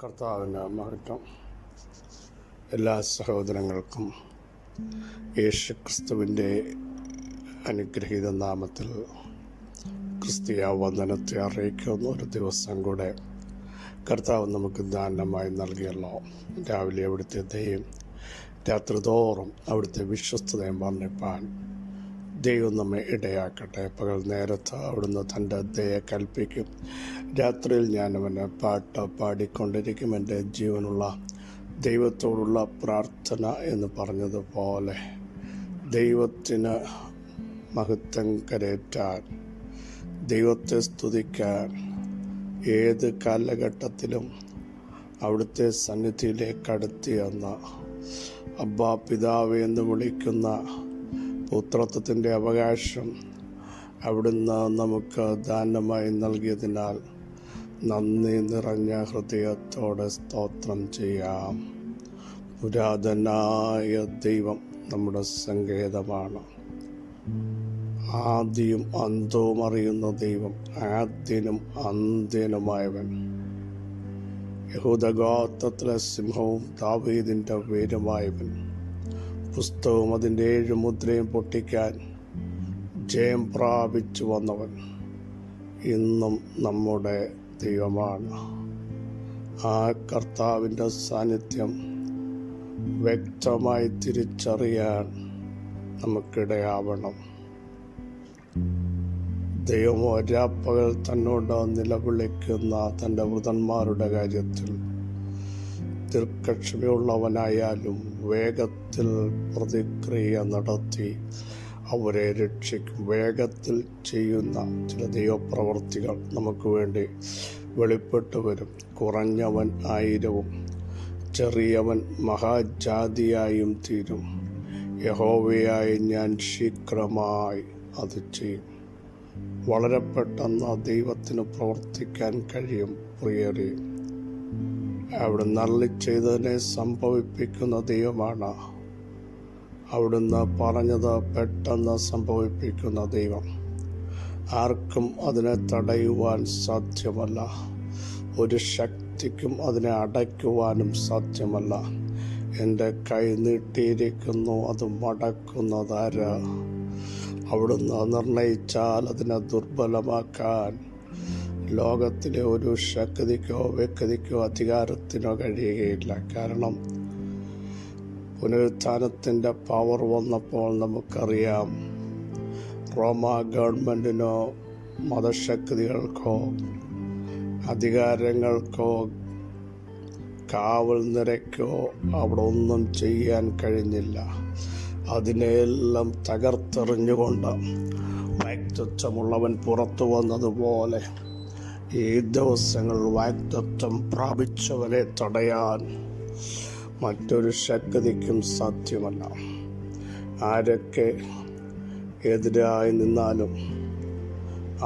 കർത്താവിൻ്റെ മഹത്വം. എല്ലാ സഹോദരങ്ങൾക്കും യേശുക്രിസ്തുവിൻ്റെ അനുഗ്രഹീത നാമത്തിൽ ക്രിസ്തീയ വന്ദനത്തെ അറിയിക്കുന്ന ഒരു ദിവസം കൂടെ കർത്താവ് നമുക്ക് ദാനമായി നൽകിയല്ലോ. രാവിലെ അവിടുത്തെ ദയയും രാത്രി തോറും അവിടുത്തെ വിശ്വസ്തതയും വർണ്ണിപ്പാൻ ദൈവം നമ്മെ ഇടയാക്കട്ടെ. പകൽ നേരത്ത് അവിടുന്ന് തൻ്റെ ദയ കൽപ്പിക്കും. രാത്രിയിൽ ഞാൻ അവനെ പാട്ട് പാടിക്കൊണ്ടിരിക്കും. എൻ്റെ ജീവനുള്ള ദൈവത്തോടുള്ള പ്രാർത്ഥന എന്ന് പറഞ്ഞതുപോലെ ദൈവത്തിന് മഹത്വം കരേറ്റാൻ, ദൈവത്തെ സ്തുതിക്കാൻ ഏത് കാലഘട്ടത്തിലും അവിടുത്തെ സന്നിധിയിലേക്ക് അടുത്തിയെന്ന അബ്ബാ പിതാവ് എന്ന് വിളിക്കുന്ന പുത്രത്വത്തിൻ്റെ അവകാശം അവിടുന്ന് നമുക്ക് ദാനമായി നൽകിയതിനാൽ നന്ദി നിറഞ്ഞ ഹൃദയത്തോടെ സ്തോത്രം ചെയ്യാം. പുരാതനായ ദൈവം നമ്മുടെ സങ്കേതമാണ്. ആദിയും അന്തവും അറിയുന്ന ദൈവം, ആദ്യനും അന്ത്യനുമായവൻ, യഹൂദഗോത്രത്തിലെ സിംഹവും ദാവീദിൻ്റെ വീരമായവൻ, പുസ്തകവും അതിൻ്റെ 7 മുദ്രയും പൊട്ടിക്കാൻ ജയം പ്രാപിച്ചു വന്നവൻ ഇന്നും നമ്മുടെ ദൈവമാണ്. ആ കർത്താവിൻ്റെ സാന്നിധ്യം വ്യക്തമായി തിരിച്ചറിയാൻ നമുക്കിടയാവണം. ദൈവം ഒരാപ്പകൽ തന്നോട് നിലവിളിക്കുന്ന തൻ്റെ വൃതന്മാരുടെ കാര്യത്തിൽ ദീർഘക്ഷമയുള്ളവനായാലും വേഗത്തിൽ പ്രതിക്രിയ നടത്തി അവരെ രക്ഷിക്കും. വേഗത്തിൽ ചെയ്യുന്ന ചില ദൈവപ്രവർത്തികൾ നമുക്ക് വേണ്ടി വെളിപ്പെട്ടു വരും. കുറഞ്ഞവൻ 1000-ഉം ചെറിയവൻ മഹാജാതിയായും തീരും. യഹോവയായി ഞാൻ ശീഘ്രമായി അത് ചെയ്യും. വളരെ പെട്ടെന്ന് ദൈവത്തിന് പ്രവർത്തിക്കാൻ കഴിയും. പ്രിയരെ, അവിടുന്ന് അരുളി ചെയ്തതിനെ സംഭവിപ്പിക്കുന്ന ദൈവമാണ്. അവിടുന്ന് പറഞ്ഞത് പെട്ടെന്ന് സംഭവിപ്പിക്കുന്ന ദൈവം. ആർക്കും അതിനെ തടയുവാൻ സാധ്യമല്ല. ഒരു ശക്തിക്കും അതിനെ അടയ്ക്കുവാനും സാധ്യമല്ല. എൻ്റെ കൈ നീട്ടിയിരിക്കുന്നു, അത് മടക്കുന്നതാര്? അവിടുന്ന് നിർണയിച്ചാൽ അതിനെ ദുർബലമാക്കാൻ ലോകത്തിലെ ഒരു ശക്തിക്കോ വ്യക്തിക്കോ അധികാരത്തിനോ കഴിയുകയില്ല. കാരണം പുനരുത്ഥാനത്തിൻ്റെ പവർ വന്നപ്പോൾ നമുക്കറിയാം, റോമ ഗവൺമെൻറ്റിനോ മതശക്തികൾക്കോ അധികാരങ്ങൾക്കോ കാവൽ നിരക്കോ അവിടെ ഒന്നും ചെയ്യാൻ കഴിഞ്ഞില്ല. അതിനെല്ലാം തകർത്തെറിഞ്ഞുകൊണ്ട് വാഗ്ദത്തമുള്ളവൻ പുറത്തു വന്നതുപോലെ ഈ ദിവസങ്ങളിൽ വാഗ്ദത്തം പ്രാപിച്ചവനെ തടയാൻ മറ്റൊരു ശക്തിക്കും സാധ്യമല്ല. ആരൊക്കെ എതിരായി നിന്നാലും,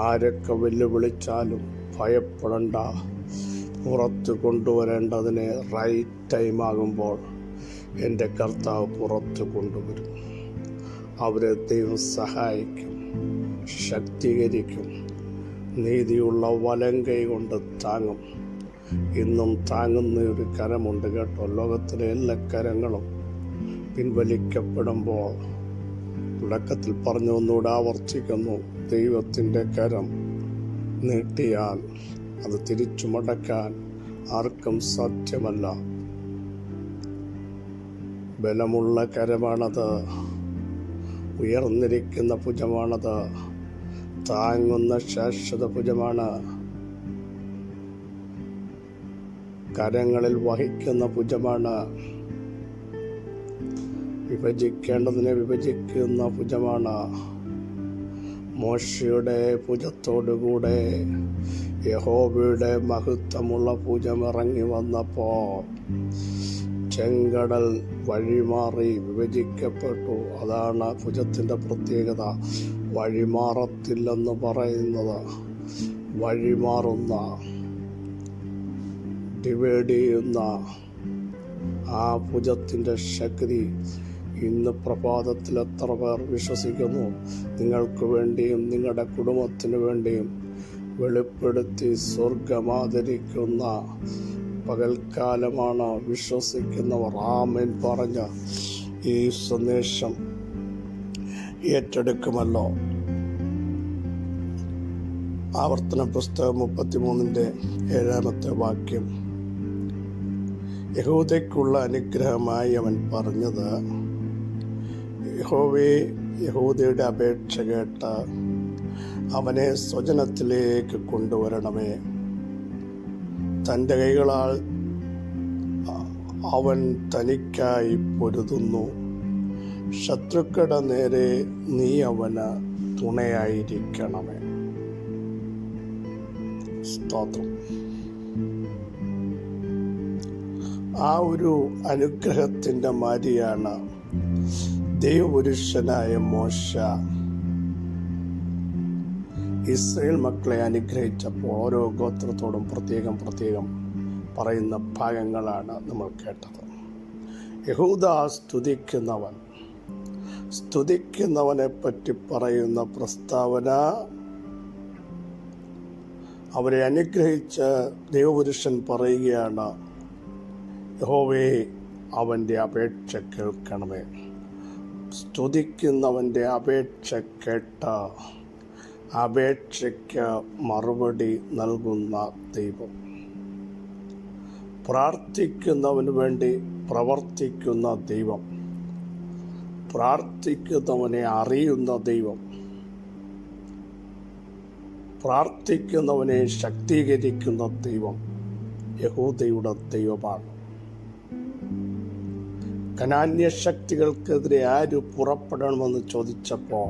ആരൊക്കെ വെല്ലുവിളിച്ചാലും ഭയപ്പെടേണ്ട. പുറത്ത് കൊണ്ടുവരേണ്ടതിനെ റൈറ്റ് ടൈമാകുമ്പോൾ എൻ്റെ കർത്താവ് പുറത്ത് കൊണ്ടുവരും. അവരെ ദൈവം സഹായിക്കും, ശക്തീകരിക്കും. നീതിയുള്ള വലം കൈ കൊണ്ട് താങ്ങും. ഇന്നും താങ്ങുന്ന ഒരു കരമുണ്ട് കേട്ടോ. ലോകത്തിലെ എല്ലാ കരങ്ങളും പിൻവലിക്കപ്പെടുമ്പോൾ തുടക്കത്തിൽ പറഞ്ഞു, ഒന്നുകൂടെ ആവർത്തിക്കുന്നു, ദൈവത്തിൻ്റെ കരം നീട്ടിയാൽ അത് തിരിച്ചു മടക്കാൻ ആർക്കും സാധ്യമല്ല. ബലമുള്ള കരമാണത്, ഉയർന്നിരിക്കുന്ന ഭുജമാണത്, താങ്ങുന്ന ശാശ്വത ഭുജമാണ്, കരങ്ങളിൽ വഹിക്കുന്ന ഭുജമാണ്, വിഭജിക്കേണ്ടതിനെ വിഭജിക്കുന്ന ഭുജമാണ്. മോശയുടെ ഭുജത്തോടുകൂടെ യഹോവയുടെ മഹത്വമുള്ള ഭുജം ഇറങ്ങി വന്നപ്പോൾ ചെങ്കടൽ വഴിമാറി വിഭജിക്കപ്പെട്ടു. അതാണ് ഭുജത്തിൻ്റെ പ്രത്യേകത. വഴിമാറത്തില്ലെന്ന് പറയുന്നത്, വഴിമാറുന്ന, ഡിവൈഡ് ചെയ്യുന്ന ആ ഭുജത്തിൻ്റെ ശക്തി ഇന്ന് പ്രഭാതത്തിൽ എത്ര പേർ വിശ്വസിക്കുന്നു? നിങ്ങൾക്ക് വേണ്ടിയും നിങ്ങളുടെ കുടുംബത്തിന് വേണ്ടിയും വെളിപ്പെടുത്തി സ്വർഗമാദരിക്കുന്ന പകൽക്കാലമാണ് വിശ്വസിക്കുന്നവർ ആമേൻ പറഞ്ഞ ഈ സന്ദേശം ഏറ്റെടുക്കുമല്ലോ. ആവർത്തന പുസ്തകം 33:7 വാക്യം. യഹൂദയ്ക്കുള്ള അനുഗ്രഹമായി അവൻ പറഞ്ഞത്, യഹോവേ, യഹൂദയുടെ അപേക്ഷ കേട്ട് അവനെ സ്വജനത്തിലേക്ക് കൊണ്ടുവരണമേ. തൻ്റെ കൈകളാൽ അവൻ തനിക്കായി പൊരുതുന്നു. ശത്രുക്കളുടെ നേരെ നീ അവന് തുണയായിരിക്കണമേ. സ്തോത്രം. ആ ഒരു അനുഗ്രഹത്തിൻ്റെ മാതിരിയാണ് ദൈവപുരുഷനായ മോശ ഇസ്രായേൽ മക്കളെ അനുഗ്രഹിച്ചപ്പോൾ ഓരോ ഗോത്രത്തോടും പ്രത്യേകം പറയുന്ന ഭാഗങ്ങളാണ് നമ്മൾ കേട്ടത്. യഹൂദ സ്തുതിക്കുന്നവനെ പറ്റി പറയുന്ന പ്രസ്താവന, അവരെ അനുഗ്രഹിച്ച ദൈവപുരുഷൻ പറയുകയാണ്, യഹോവേ, അവൻ്റെ അപേക്ഷ കേൾക്കണമേ. സ്തുതിക്കുന്നവൻ്റെ അപേക്ഷ കേട്ട അപേക്ഷയ്ക്ക് മറുപടി നൽകുന്ന ദൈവം, പ്രാർത്ഥിക്കുന്നവന് വേണ്ടി പ്രവർത്തിക്കുന്ന ദൈവം, പ്രാർത്ഥിക്കുന്നവനെ അറിയുന്ന ദൈവം, പ്രാർത്ഥിക്കുന്നവനെ ശക്തീകരിക്കുന്ന ദൈവം യഹൂദയുടെ ദൈവമാണ്. കനാന്യ ശക്തികൾക്കെതിരെ ആര് പുറപ്പെടണമെന്ന് ചോദിച്ചപ്പോൾ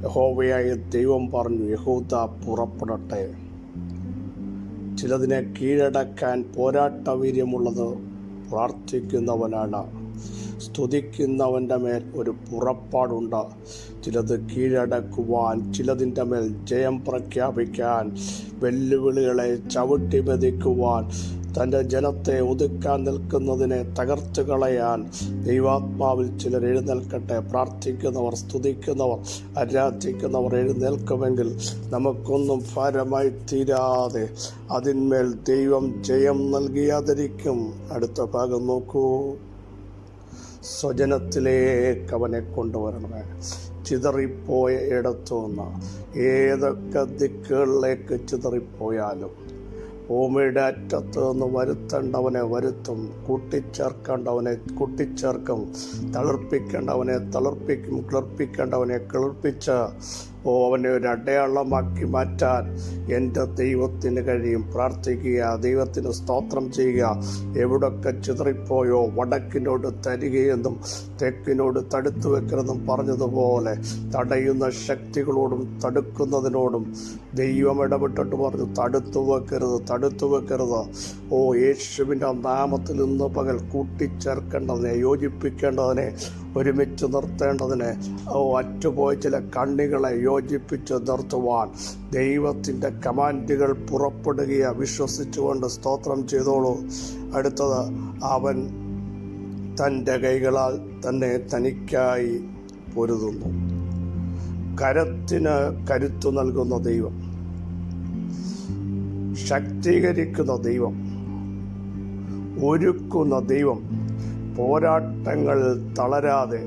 യഹോവയായ ദൈവം പറഞ്ഞു, യഹൂദ പുറപ്പെടട്ടെ. ചിലതിനെ കീഴടക്കാൻ പോരാട്ടവീര്യമുള്ളത് പ്രാർത്ഥിക്കുന്നവനാണ്. സ്തുതിക്കുന്നവൻ്റെ മേൽ ഒരു പുറപ്പാടുണ്ട്. ചിലത് കീഴടക്കുവാൻ, ചിലതിൻ്റെ മേൽ ജയം പ്രഖ്യാപിക്കാൻ, വെല്ലുവിളികളെ ചവിട്ടി മെതിക്കുവാൻ, തൻ്റെ ജനത്തെ ഒതുക്കാൻ നിൽക്കുന്നതിനെ തകർത്ത് കളയാൻ ദൈവാത്മാവിൽ ചിലർ എഴുന്നേൽക്കട്ടെ. പ്രാർത്ഥിക്കുന്നവർ, സ്തുതിക്കുന്നവർ, ആരാധിക്കുന്നവർ എഴുന്നേൽക്കുമെങ്കിൽ നമുക്കൊന്നും ഭാരമായി തീരാതെ അതിന്മേൽ ദൈവം ജയം നൽകിയാതിരിക്കും. അടുത്ത ഭാഗം നോക്കൂ. സ്വജനത്തിലേക്ക് അവനെ കൊണ്ടുവരണമേ. ചിതറിപ്പോയ ഇടത്തുനിന്ന് ഏതൊക്കെ ദിക്കുകളിലേക്ക് ചിതറിപ്പോയാലും ഭൂമിയുടെ അറ്റത്ത് നിന്ന് വരുത്തേണ്ടവനെ വരുത്തും, കൂട്ടിച്ചേർക്കേണ്ടവനെ കൂട്ടിച്ചേർക്കും, തളിർപ്പിക്കേണ്ടവനെ തളിർപ്പിക്കും, കിളിർപ്പിക്കേണ്ടവനെ കിളിർപ്പിച്ച് അവനെ ഒരു അടയാളമാക്കി മാറ്റാൻ എൻ്റെ ദൈവത്തിന് കഴിയും. പ്രാർത്ഥിക്കുക, ദൈവത്തിന് സ്തോത്രം ചെയ്യുക. എവിടൊക്കെ ചിതറിപ്പോയോ വടക്കിനോട് തരികയെന്നും തെക്കിനോട് തടുത്തു വെക്കരുതെന്നും പറഞ്ഞതുപോലെ തടയുന്ന ശക്തികളോടും തടുക്കുന്നതിനോടും ദൈവം ഇടപെട്ടിട്ട് പറഞ്ഞു, തടുത്തു വെക്കരുത്. യേശുവിൻ്റെ നാമത്തിൽ ഇന്ന് പകൽ കൂട്ടിച്ചേർക്കേണ്ടതിനെ, യോജിപ്പിക്കേണ്ടതിനെ, ഒരുമിച്ച് നിർത്തേണ്ടതിനെ, അറ്റുപോയ ചില കണ്ണികളെ യോജിപ്പിച്ച് നിർത്തുവാൻ ദൈവത്തിൻ്റെ കമാൻഡുകൾ പുറപ്പെടുകയാണ്. വിശ്വസിച്ചുകൊണ്ട് സ്തോത്രം ചെയ്തോളൂ. അടുത്തത്, അവൻ തൻ്റെ കൈകളാൽ തന്നെ തനിക്കായി പൊരുതുന്നു. കരത്തിന് കരുത്തു നൽകുന്ന ദൈവം, ശക്തീകരിക്കുന്ന ദൈവം, ഒരുക്കുന്ന ദൈവം, പോരാട്ടങ്ങൾ തളരാതെ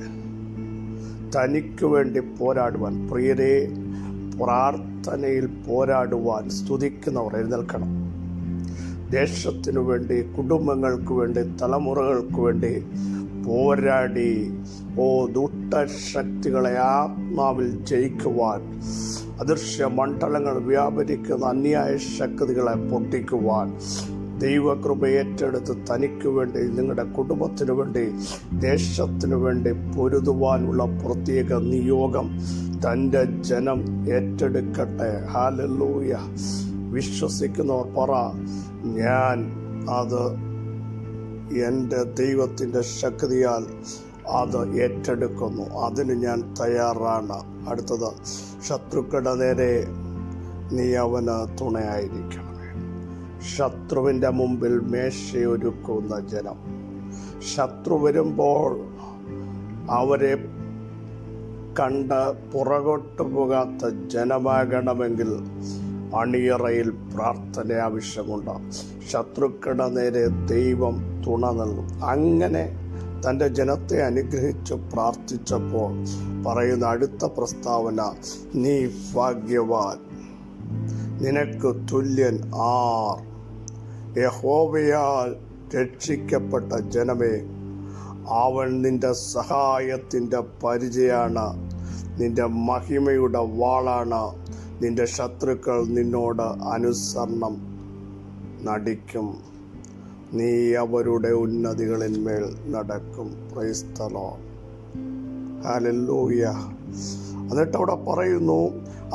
തനിക്ക് വേണ്ടി പോരാടുവാൻ, പ്രിയരെ, പ്രാർത്ഥനയിൽ പോരാടുവാൻ സ്തുതിക്കുന്നവർ എഴുന്നേൽക്കണം. ദേശത്തിനു വേണ്ടി, കുടുംബങ്ങൾക്ക് വേണ്ടി, തലമുറകൾക്ക് വേണ്ടി പോരാടി ദുഷ്ടശക്തികളെ ആത്മാവിൽ ജയിക്കുവാൻ, അദൃശ്യ മണ്ഡലങ്ങൾ വ്യാപരിക്കുന്ന അന്യായ ശക്തികളെ പൊട്ടിക്കുവാൻ ദൈവകൃപ ഏറ്റെടുത്ത് തനിക്ക് വേണ്ടി, നിങ്ങളുടെ കുടുംബത്തിനു വേണ്ടി, ദേശത്തിനു വേണ്ടി പൊരുതുവാനുള്ള പ്രത്യേക നിയോഗം തൻ്റെ ജനം ഏറ്റെടുക്കട്ടെ. ഹല്ലേലൂയ. വിശ്വസിക്കുന്നവർ പറ, ഞാൻ അത് എൻ്റെ ദൈവത്തിൻ്റെ ശക്തിയാൽ അത് ഏറ്റെടുക്കുന്നു, അതിന് ഞാൻ തയ്യാറാണ്. അടുത്തത്, ശത്രുക്കളുടെ നേരെ നീ അവന് തുണയായിരിക്കണം. ശത്രുവിൻ്റെ മുമ്പിൽ മേശയൊരുക്കുന്ന ജനം, ശത്രു വരുമ്പോൾ അവരെ കണ്ട് പുറകോട്ട് പോകാത്ത ജനമാകണമെങ്കിൽ അണിയറയിൽ പ്രാർത്ഥന ആവശ്യമുണ്ട്. ശത്രുക്കളുടെ നേരെ ദൈവം തുണ നൽകും. അങ്ങനെ തൻ്റെ ജനത്തെ അനുഗ്രഹിച്ച് പ്രാർത്ഥിച്ചപ്പോൾ പറയുന്ന അടുത്ത പ്രസ്താവന, നീ ഭാഗ്യവാൻ, നിനക്ക് തുല്യൻ ആർ? യഹോവയാൽ രക്ഷിക്കപ്പെട്ട ജനമേ, അവൻ നിന്റെ സഹായത്തിൻ്റെ പരിചയാണ്, നിന്റെ മഹിമയുടെ വാളാണ്. നിന്റെ ശത്രുക്കൾ നിന്നോട് അനുസരണം നടിക്കും, നീ അവരുടെ ഉന്നതികളിന്മേൽ നടക്കും. Praise the Lord. ഹല്ലേലൂയ. എന്നിട്ട് അവിടെ പറയുന്നു,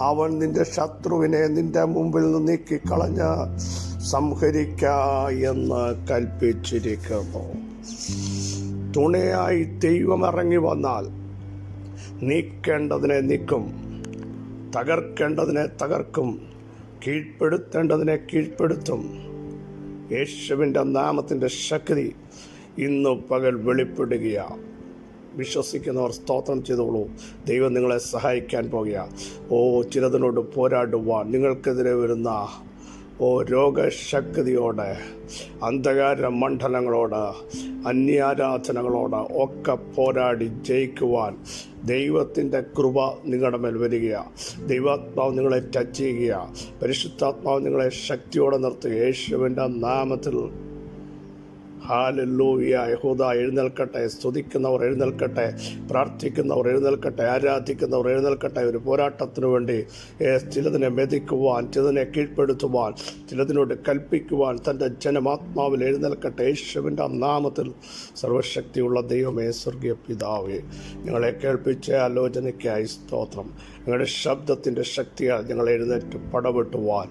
അവൻ നിന്റെ ശത്രുവിനെ നിന്റെ മുമ്പിൽ നിന്ന് നീക്കിക്കളഞ്ഞ് സംഹരിക്ക എന്ന് കൽപ്പിച്ചിരിക്കുന്നു. തുണയായി ദൈവം ഇറങ്ങി വന്നാൽ നീക്കേണ്ടതിനെ നീക്കും, തകർക്കേണ്ടതിനെ തകർക്കും, കീഴ്പ്പെടുത്തേണ്ടതിനെ കീഴ്പ്പെടുത്തും. യേശുവിൻ്റെ നാമത്തിൻ്റെ ശക്തി ഇന്ന് പകൽ വെളിപ്പെടുകയാണ്. വിശ്വസിക്കുന്നവർ സ്തോത്രം ചെയ്തോളൂ. ദൈവം നിങ്ങളെ സഹായിക്കാൻ പോകുക. ചിലതിനോട് പോരാടുവാൻ, നിങ്ങൾക്കെതിരെ വരുന്ന രോഗശക്തിയോട്, അന്ധകാര മണ്ഡലങ്ങളോട്, അന്യാരാധനകളോട് ഒക്കെ പോരാടി ജയിക്കുവാൻ ദൈവത്തിൻ്റെ കൃപ നിങ്ങളുടെ മേൽ വരികയാണ്. ദൈവാത്മാവ് നിങ്ങളെ ടച്ച് ചെയ്യുകയാണ്. പരിശുദ്ധാത്മാവ് നിങ്ങളെ ശക്തിയോടെ നിർത്തുക. യേശുവിൻ്റെ നാമത്തിൽ. ഹല്ലേലൂയ. യഹൂദ എഴുന്നേൽക്കട്ടെ. സ്തുതിക്കുന്നവർ എഴുന്നേൽക്കട്ടെ, പ്രാർത്ഥിക്കുന്നവർ എഴുന്നേൽക്കട്ടെ, ആരാധിക്കുന്നവർ എഴുന്നേൽക്കട്ടെ. ഒരു പോരാട്ടത്തിനു വേണ്ടി ചിലതിനെ മെതിക്കുവാൻ, ചിലതിനെ കീഴ്പ്പെടുത്തുവാൻ, ചിലതിനോട് കൽപ്പിക്കുവാൻ തൻ്റെ ജനമാത്മാവിൽ എഴുന്നേൽക്കട്ടെ. യേശുവിൻ്റെ നാമത്തിൽ. സർവശക്തിയുള്ള ദൈവമേ, സ്വർഗീയ പിതാവേ, ഞങ്ങളെ കേൾപ്പിച്ച ആലോചനയ്ക്കായി സ്തോത്രം. ഞങ്ങളുടെ ശബ്ദത്തിൻ്റെ ശക്തിയാൽ ഞങ്ങൾ എഴുന്നേറ്റ് പടവെട്ടുവാൻ,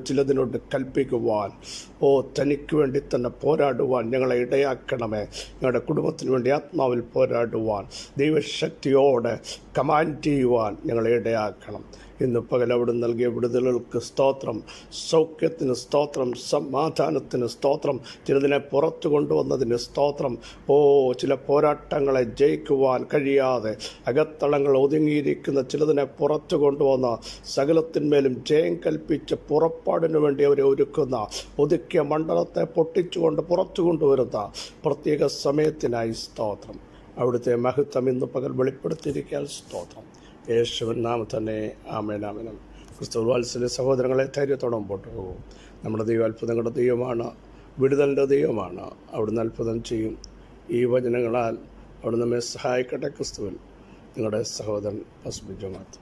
ചിലതിനോട് കൽപ്പിക്കുവാൻ, തനിക്ക് വേണ്ടി തന്നെ പോരാടുവാൻ ഞങ്ങളെ ഇടയാക്കണമേ. ഞങ്ങളുടെ കുടുംബത്തിന് വേണ്ടി ആത്മാവിൽ പോരാടുവാൻ, ദൈവശക്തിയോടെ കമാൻഡ് ചെയ്യുവാൻ ഞങ്ങളെ ഇടയാക്കണം. ഇന്ന് പകൽ അവിടെ നൽകിയ വിടുതലുകൾക്ക് സ്തോത്രം, സൗഖ്യത്തിന് സ്തോത്രം, സമാധാനത്തിന് സ്തോത്രം, ചിലതിനെ പുറത്തു കൊണ്ടുവന്നതിന് സ്തോത്രം. ചില പോരാട്ടങ്ങളെ ജയിക്കുവാൻ കഴിയാതെ അകത്തളങ്ങൾ ഒതുങ്ങിയിരിക്കുന്ന ചിലതിനെ പുറത്തു കൊണ്ടുവന്ന, സകലത്തിന്മേലും ജയം കൽപ്പിച്ച് പുറപ്പാടിനു വേണ്ടി അവരെ ഒരുക്കുന്ന, ഒതുക്കിയ മണ്ഡലത്തെ പൊട്ടിച്ചുകൊണ്ട് പുറത്തു കൊണ്ടുവരുന്ന പ്രത്യേക സമയത്തിനായി സ്തോത്രം. അവിടുത്തെ മഹത്വം ഇന്ന് പകൽ വെളിപ്പെടുത്തിയിരിക്കാൻ സ്തോത്രം. യേശുവിൻ നാമം തന്നെ. ആമേൻ, ആമേൻ. ക്രിസ്തു വാത്സല്യ സഹോദരങ്ങളെ, ധൈര്യത്തോടെ മുമ്പോട്ട് പോകും. നമ്മുടെ ദൈവം അത്ഭുതങ്ങളുടെ ദൈവമാണ്, വിടുതലിൻ്റെ ദൈവമാണ്. അവിടുന്ന് അത്ഭുതം ചെയ്യും. ഈ വചനങ്ങളാൽ അവിടെ നമ്മെ സഹായിക്കട്ടെ. ക്രിസ്തുവിൽ നിങ്ങളുടെ സഹോദരൻ പസ്ബിജോനാഥ്.